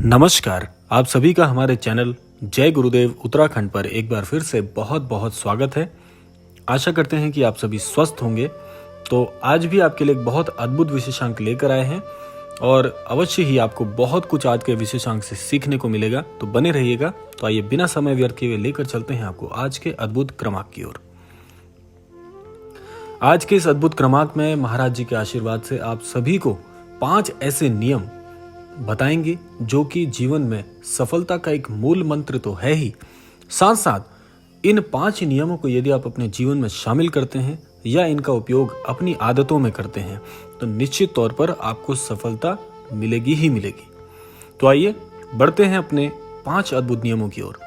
नमस्कार, आप सभी का हमारे चैनल जय गुरुदेव उत्तराखंड पर एक बार फिर से बहुत बहुत स्वागत है। आशा करते हैं कि आप सभी स्वस्थ होंगे। तो आज भी आपके लिए एक बहुत अद्भुत विशेषांक लेकर आए हैं और अवश्य ही आपको बहुत कुछ आज के विशेषांक से सीखने को मिलेगा, तो बने रहिएगा। तो आइए बिना समय व्यर्थ किए लेकर चलते हैं आपको आज के अद्भुत क्रमांक की ओर। आज के इस अद्भुत क्रमांक में महाराज जी के आशीर्वाद से आप सभी को 5 ऐसे नियम बताएंगे जो कि जीवन में सफलता का एक मूल मंत्र तो है ही, साथ साथ इन 5 नियमों को यदि आप अपने जीवन में शामिल करते हैं या इनका उपयोग अपनी आदतों में करते हैं तो निश्चित तौर पर आपको सफलता मिलेगी ही मिलेगी। तो आइए बढ़ते हैं अपने 5 अद्भुत नियमों की ओर।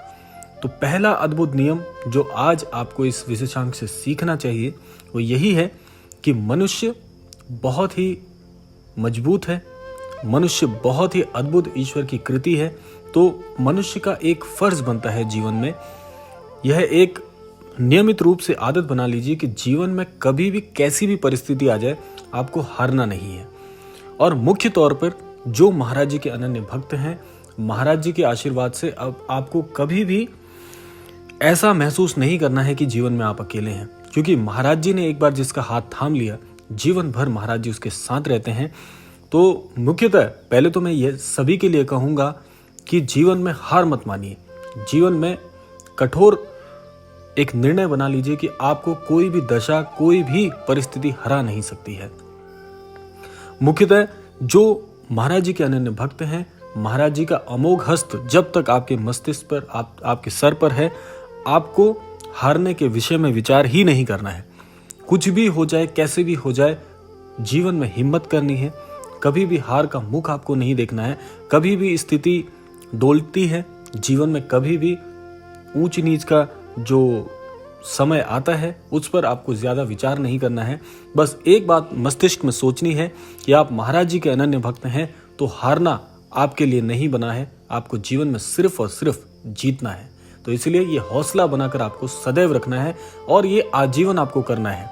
तो पहला अद्भुत नियम जो आज आपको इस विशेषांक से सीखना चाहिए वो यही है कि मनुष्य बहुत ही मजबूत है, मनुष्य बहुत ही अद्भुत ईश्वर की कृति है। तो मनुष्य का एक फर्ज बनता है जीवन में, यह एक नियमित रूप से आदत बना लीजिए कि जीवन में कभी भी कैसी भी परिस्थिति आ जाए आपको हारना नहीं है। और मुख्य तौर पर जो महाराज जी के अनन्य भक्त हैं, महाराज जी के आशीर्वाद से अब आपको कभी भी ऐसा महसूस नहीं करना है कि जीवन में आप अकेले हैं, क्योंकि महाराज जी ने एक बार जिसका हाथ थाम लिया जीवन भर महाराज जी उसके साथ रहते हैं। तो मुख्यतः पहले तो मैं ये सभी के लिए कहूँगा कि जीवन में हार मत मानिए, जीवन में कठोर एक निर्णय बना लीजिए कि आपको कोई भी दशा, कोई भी परिस्थिति हरा नहीं सकती है। मुख्यतः जो महाराज जी के अनन्य भक्त हैं, महाराज जी का अमोघ हस्त जब तक आपके मस्तिष्क पर, आपके सर पर है, आपको हारने के विषय में विचार ही नहीं करना है। कुछ भी हो जाए, कैसे भी हो जाए, जीवन में हिम्मत करनी है। कभी भी हार का मुख आपको नहीं देखना है। कभी भी स्थिति डोलती है जीवन में, कभी भी ऊंच नीच का जो समय आता है उस पर आपको ज्यादा विचार नहीं करना है। बस एक बात मस्तिष्क में सोचनी है कि आप महाराज जी के अनन्य भक्त हैं, तो हारना आपके लिए नहीं बना है, आपको जीवन में सिर्फ और सिर्फ जीतना है। तो इसलिए ये हौसला बनाकर आपको सदैव रखना है और ये आजीवन आपको करना है,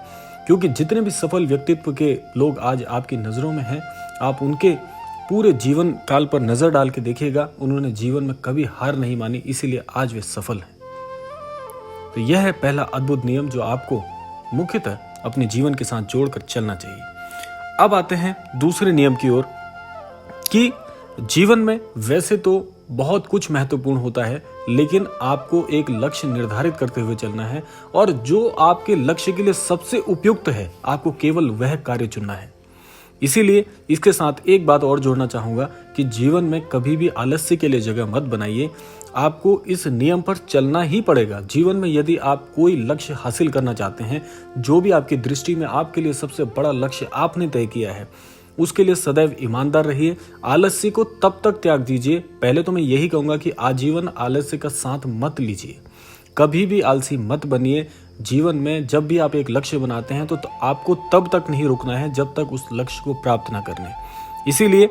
क्योंकि जितने भी सफल व्यक्तित्व के लोग आज आपकी नज़रों में हैं, आप उनके पूरे जीवन काल पर नज़र डाल के देखिएगा, उन्होंने जीवन में कभी हार नहीं मानी, इसीलिए आज वे सफल हैं। तो यह है पहला अद्भुत नियम जो आपको मुख्यतः अपने जीवन के साथ जोड़कर चलना चाहिए। अब आते हैं दूसरे नियम की ओर कि जीवन में वैसे तो बहुत कुछ महत्वपूर्ण होता है, लेकिन आपको एक लक्ष्य निर्धारित करते हुए चलना है और जो आपके लक्ष्य के लिए सबसे उपयुक्त है आपको केवल वह कार्य चुनना है। इसीलिए इसके साथ एक बात और जोड़ना चाहूंगा कि जीवन में कभी भी आलस्य के लिए जगह मत बनाइए। आपको इस नियम पर चलना ही पड़ेगा। जीवन में यदि आप कोई लक्ष्य हासिल करना चाहते हैं, जो भी आपकी दृष्टि में आपके लिए सबसे बड़ा लक्ष्य आपने तय किया है, उसके लिए सदैव ईमानदार रहिए। आलस्य को तब तक त्याग दीजिए, पहले तो मैं यही कहूंगा कि आजीवन आलस्य का साथ मत लीजिए, कभी भी आलसी मत बनिए। जीवन में जब भी आप एक लक्ष्य बनाते हैं तो आपको तब तक नहीं रुकना है जब तक उस लक्ष्य को प्राप्त ना करने। इसीलिए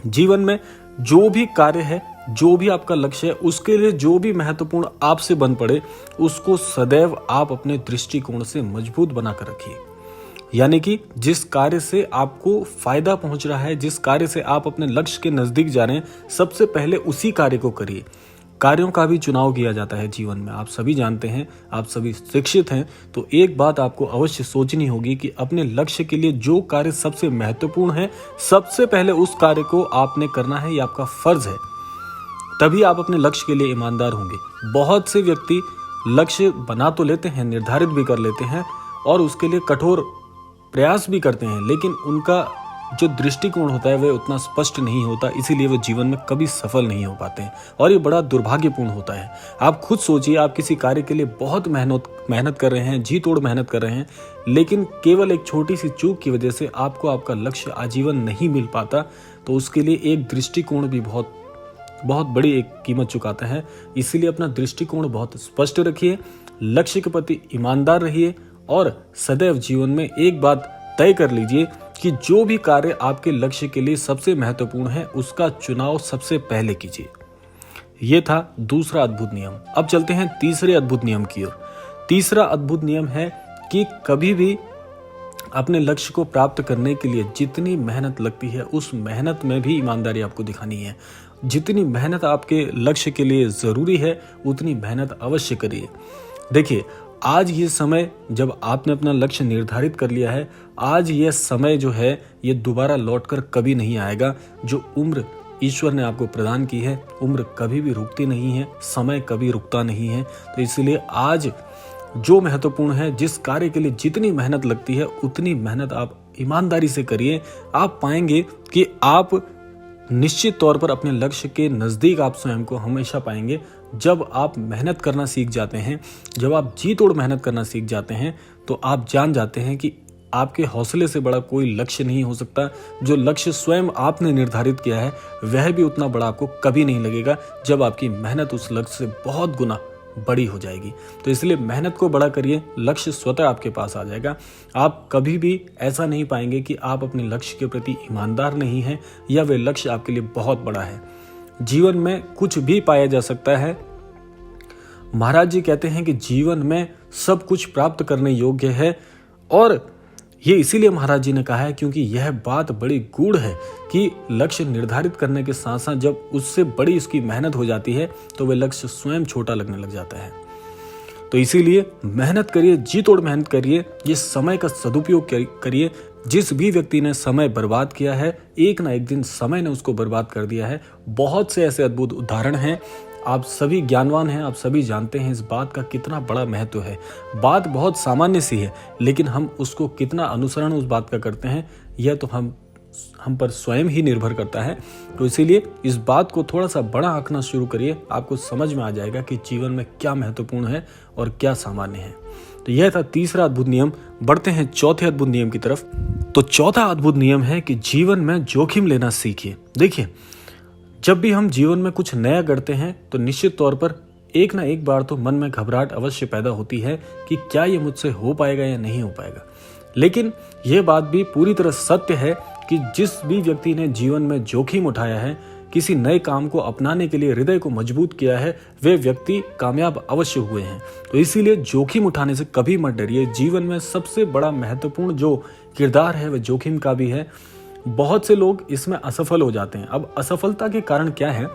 जीवन में जो भी कार्य है, जो भी आपका लक्ष्य है, उसके लिए जो भी महत्वपूर्ण आपसे बन पड़े, उसको सदैव आप अपने दृष्टिकोण से मजबूत बनाकर रखिए। यानी कि जिस कार्य से आपको फायदा पहुंच रहा है, जिस कार्य से आप अपने लक्ष्य के नजदीक जा रहे हैं, सबसे पहले उसी कार्य को करिए। कार्यों का भी चुनाव किया जाता है जीवन में, आप सभी जानते हैं, आप सभी शिक्षित हैं। तो एक बात आपको अवश्य सोचनी होगी कि अपने लक्ष्य के लिए जो कार्य सबसे महत्वपूर्ण है, सबसे पहले उस कार्य को आपने करना है, ये आपका फर्ज है। तभी आप अपने लक्ष्य के लिए ईमानदार होंगे। बहुत से व्यक्ति लक्ष्य बना तो लेते हैं, निर्धारित भी कर लेते हैं और उसके लिए कठोर प्रयास भी करते हैं, लेकिन उनका जो दृष्टिकोण होता है वह उतना स्पष्ट नहीं होता, इसीलिए वो जीवन में कभी सफल नहीं हो पाते हैं और ये बड़ा दुर्भाग्यपूर्ण होता है। आप खुद सोचिए, आप किसी कार्य के लिए बहुत मेहनत कर रहे हैं, जी तोड़ मेहनत कर रहे हैं, लेकिन केवल एक छोटी सी चूक की वजह से आपको आपका लक्ष्य आजीवन नहीं मिल पाता, तो उसके लिए एक दृष्टिकोण भी बहुत बड़ी एक कीमत चुकाता है। इसीलिए अपना दृष्टिकोण बहुत स्पष्ट रखिए, लक्ष्य के प्रति ईमानदार रहिए और सदैव जीवन में एक बात तय कर लीजिए कि जो भी कार्य आपके लक्ष्य के लिए सबसे महत्वपूर्ण है उसका चुनाव सबसे पहले कीजिए। यह था दूसरा अद्भुत नियम। अब चलते हैं तीसरे अद्भुत नियम की ओर। तीसरा अद्भुत नियम है कि कभी भी अपने लक्ष्य को प्राप्त करने के लिए जितनी मेहनत लगती है उस मेहनत में भी ईमानदारी आपको दिखानी है। जितनी मेहनत आपके लक्ष्य के लिए ज़रूरी है उतनी मेहनत अवश्य करिए। देखिए, आज ये समय जब आपने अपना लक्ष्य निर्धारित कर लिया है, आज ये समय जो है ये दोबारा लौटकर कभी नहीं आएगा। जो उम्र ईश्वर ने आपको प्रदान की है, उम्र कभी भी रुकती नहीं है, समय कभी रुकता नहीं है। तो इसलिए आज जो महत्वपूर्ण है, जिस कार्य के लिए जितनी मेहनत लगती है उतनी मेहनत आप ईमानदारी से करिए। आप पाएंगे कि आप निश्चित तौर पर अपने लक्ष्य के नज़दीक आप स्वयं को हमेशा पाएंगे। जब आप मेहनत करना सीख जाते हैं, जब आप जी तोड़ मेहनत करना सीख जाते हैं, तो आप जान जाते हैं कि आपके हौसले से बड़ा कोई लक्ष्य नहीं हो सकता। जो लक्ष्य स्वयं आपने निर्धारित किया है वह भी उतना बड़ा आपको कभी नहीं लगेगा जब आपकी मेहनत उस लक्ष्य से बहुत गुना बड़ी हो जाएगी। तो इसलिए मेहनत को बड़ा करिए, लक्ष्य स्वतः आपके पास आ जाएगा। आप कभी भी ऐसा नहीं पाएंगे कि आप अपने लक्ष्य के प्रति ईमानदार नहीं हैं या वे लक्ष्य आपके लिए बहुत बड़ा है। जीवन में कुछ भी पाया जा सकता है। महाराज जी कहते हैं कि जीवन में सब कुछ प्राप्त करने योग्य है, और ये इसीलिए महाराज जी ने कहा है क्योंकि यह बात बड़ी गूढ़ है कि लक्ष्य निर्धारित करने के साथ साथ जब उससे बड़ी उसकी मेहनत हो जाती है तो वह लक्ष्य स्वयं छोटा लगने लग जाता है। तो इसीलिए मेहनत करिए, जी तोड़ मेहनत करिए, ये समय का सदुपयोग करिए। जिस भी व्यक्ति ने समय बर्बाद किया है, एक ना एक दिन समय ने उसको बर्बाद कर दिया है। बहुत से ऐसे अद्भुत उदाहरण हैं। आप सभी ज्ञानवान हैं, आप सभी जानते हैं इस बात का कितना बड़ा महत्व है। बात बहुत सामान्य सी है, लेकिन हम उसको कितना अनुसरण उस बात का करते हैं यह तो हम पर स्वयं ही निर्भर करता है। तो इसीलिए इस बात को थोड़ा सा बड़ा आंकना शुरू करिए, आपको समझ में आ जाएगा कि जीवन में क्या महत्वपूर्ण है और क्या सामान्य है। तो यह था तीसरा अद्भुत नियम। बढ़ते हैं चौथे अद्भुत नियम की तरफ। तो चौथा अद्भुत नियम है कि जीवन में जोखिम लेना सीखिए। देखिए, जब भी हम जीवन में कुछ नया करते हैं तो निश्चित तौर पर एक ना एक बार तो मन में घबराहट अवश्य पैदा होती है कि क्या ये मुझसे हो पाएगा या नहीं हो पाएगा। लेकिन यह बात भी पूरी तरह सत्य है कि जिस भी व्यक्ति ने जीवन में जोखिम उठाया है, किसी नए काम को अपनाने के लिए हृदय को मजबूत किया है, वे व्यक्ति कामयाब अवश्य हुए हैं। तो इसीलिए जोखिम उठाने से कभी मत डरिए। जीवन में सबसे बड़ा महत्वपूर्ण जो किरदार है वह जोखिम का भी है। बहुत से लोग इसमें असफल हो जाते हैं। अब असफलता के कारण क्या है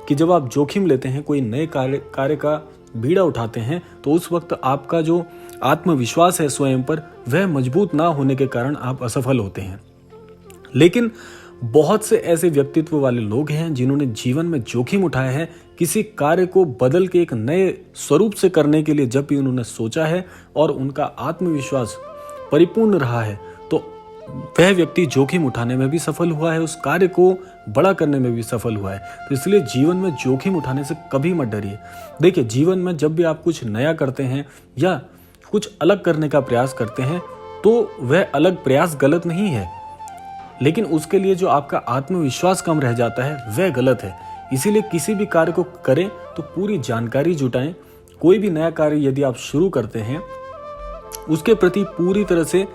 कि जब आप जोखिम लेते हैं, कोई नए कार्य का बीड़ा उठाते हैं, तो उस वक्त आपका जो आत्मविश्वास है स्वयं पर वह मजबूत ना होने के कारण आप असफल होते हैं। लेकिन बहुत से ऐसे व्यक्तित्व वाले लोग हैं जिन्होंने जीवन में जोखिम उठाया है। किसी कार्य को बदल के एक नए स्वरूप से करने के लिए जब भी उन्होंने सोचा है और उनका आत्मविश्वास परिपूर्ण रहा है, तो वह व्यक्ति जोखिम उठाने में भी सफल हुआ है, उस कार्य को बड़ा करने में भी सफल हुआ है। तो इसलिए जीवन में जोखिम उठाने से कभी मत डरिए। देखिए, जीवन में जब भी आप कुछ नया करते हैं या कुछ अलग करने का प्रयास करते हैं, तो वह अलग प्रयास गलत नहीं है, लेकिन उसके लिए जो आपका आत्मविश्वास कम रह जाता है वह गलत है। इसीलिए किसी भी कार्य को करें तो पूरी जानकारी जुटाएं। कोई भी नया कार्य यदि आप शुरू करते हैं, उसके प्रति पूरी तरह से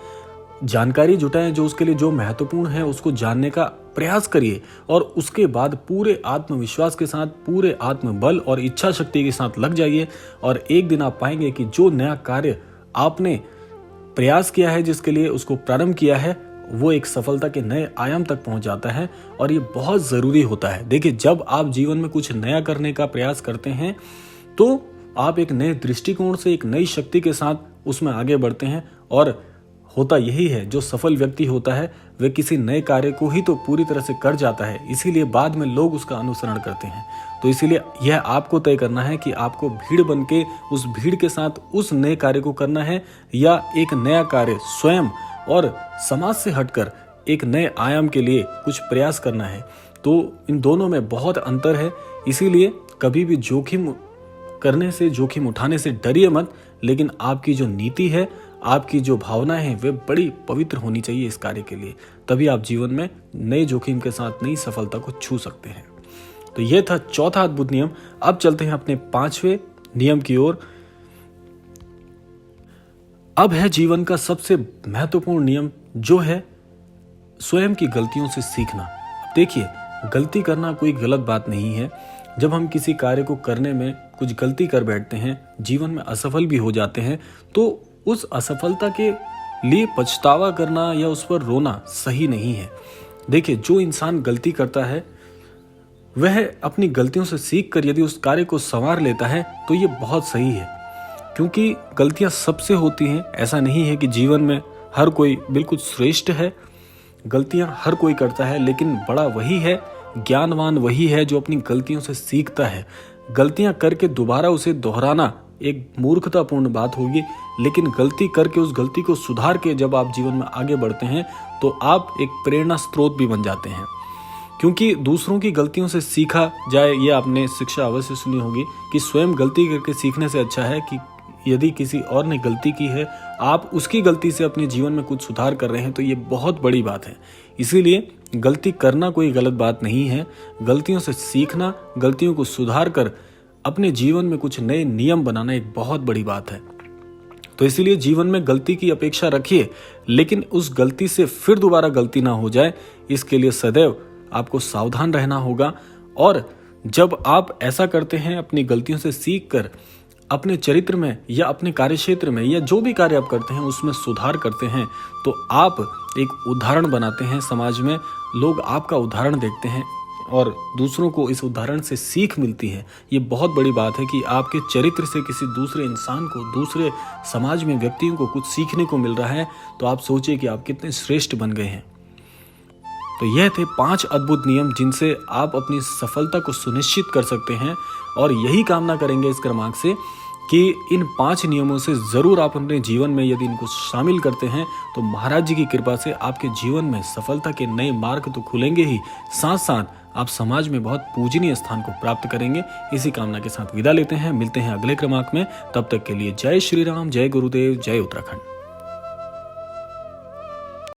जानकारी जुटाएं। जो उसके लिए जो महत्वपूर्ण है उसको जानने का प्रयास करिए, और उसके बाद पूरे आत्मविश्वास के साथ, पूरे आत्मबल और इच्छा शक्ति के साथ लग जाइए। और एक दिन आप पाएंगे कि जो नया कार्य आपने प्रयास किया है, जिसके लिए उसको प्रारंभ किया है, वो एक सफलता के नए आयाम तक पहुंच जाता है। और ये बहुत ज़रूरी होता है। देखिए, जब आप जीवन में कुछ नया करने का प्रयास करते हैं तो आप एक नए दृष्टिकोण से, एक नई शक्ति के साथ उसमें आगे बढ़ते हैं। और होता यही है, जो सफल व्यक्ति होता है वह किसी नए कार्य को ही तो पूरी तरह से कर जाता है, इसीलिए बाद में लोग उसका अनुसरण करते हैं। तो इसीलिए यह आपको तय करना है कि आपको भीड़ बन के उस भीड़ के साथ उस नए कार्य को करना है, या एक नया कार्य स्वयं और समाज से हटकर एक नए आयाम के लिए कुछ प्रयास करना है। तो इन दोनों में बहुत अंतर है। इसीलिए कभी भी जोखिम करने से, जोखिम उठाने से डरिए मत, लेकिन आपकी जो नीति है, आपकी जो भावनाएं हैं, वे बड़ी पवित्र होनी चाहिए इस कार्य के लिए। तभी आप जीवन में नए जोखिम के साथ नई सफलता को छू सकते हैं। तो यह था चौथा अद्भुत नियम। अब चलते हैं अपने पांचवें नियम की ओर। अब है जीवन का सबसे महत्वपूर्ण नियम, जो है स्वयं की गलतियों से सीखना। देखिए, गलती करना कोई गलत बात नहीं है। जब हम किसी कार्य को करने में कुछ गलती कर बैठते हैं, जीवन में असफल भी हो जाते हैं, तो उस असफलता के लिए पछतावा करना या उस पर रोना सही नहीं है। देखिए, जो इंसान गलती करता है वह अपनी गलतियों से सीख कर यदि उस कार्य को संवार लेता है तो ये बहुत सही है, क्योंकि गलतियां सबसे होती हैं। ऐसा नहीं है कि जीवन में हर कोई बिल्कुल श्रेष्ठ है। गलतियां हर कोई करता है, लेकिन बड़ा वही है, ज्ञानवान वही है जो अपनी गलतियों से सीखता है। गलतियां करके दोबारा उसे दोहराना एक मूर्खतापूर्ण बात होगी, लेकिन गलती करके उस गलती को सुधार के जब आप जीवन में आगे बढ़ते हैं तो आप एक प्रेरणा स्रोत भी बन जाते हैं। क्योंकि दूसरों की गलतियों से सीखा जाए, ये आपने शिक्षा अवश्य सुनी होगी कि स्वयं गलती करके सीखने से अच्छा है कि यदि किसी और ने गलती की है, आप उसकी गलती से अपने जीवन में कुछ सुधार कर रहे हैं, तो ये बहुत बड़ी बात है। इसीलिए गलती करना कोई गलत बात नहीं है। गलतियों से सीखना, गलतियों को सुधार कर अपने जीवन में कुछ नए नियम बनाना एक बहुत बड़ी बात है। तो इसीलिए जीवन में गलती की अपेक्षा रखिए, लेकिन उस गलती से फिर दोबारा गलती ना हो जाए, इसके लिए सदैव आपको सावधान रहना होगा। और जब आप ऐसा करते हैं, अपनी गलतियों से सीख कर अपने चरित्र में या अपने कार्यक्षेत्र में या जो भी कार्य आप करते हैं उसमें सुधार करते हैं, तो आप एक उदाहरण बनाते हैं समाज में। लोग आपका उदाहरण देखते हैं और दूसरों को इस उदाहरण से सीख मिलती है। ये बहुत बड़ी बात है कि आपके चरित्र से किसी दूसरे इंसान को, दूसरे समाज में व्यक्तियों को कुछ सीखने को मिल रहा है, तो आप सोचिए कि आप कितने श्रेष्ठ बन गए हैं। तो यह थे 5 अद्भुत नियम जिनसे आप अपनी सफलता को सुनिश्चित कर सकते हैं। और यही कामना करेंगे इस क्रमांक से कि इन 5 नियमों से ज़रूर आप अपने जीवन में यदि इनको शामिल करते हैं तो महाराज जी की कृपा से आपके जीवन में सफलता के नए मार्ग तो खुलेंगे ही, साथ साथ आप समाज में बहुत पूजनीय स्थान को प्राप्त करेंगे। इसी कामना के साथ विदा लेते हैं, मिलते हैं अगले क्रमांक में। तब तक के लिए जय श्री राम, जय गुरुदेव, जय उत्तराखंड।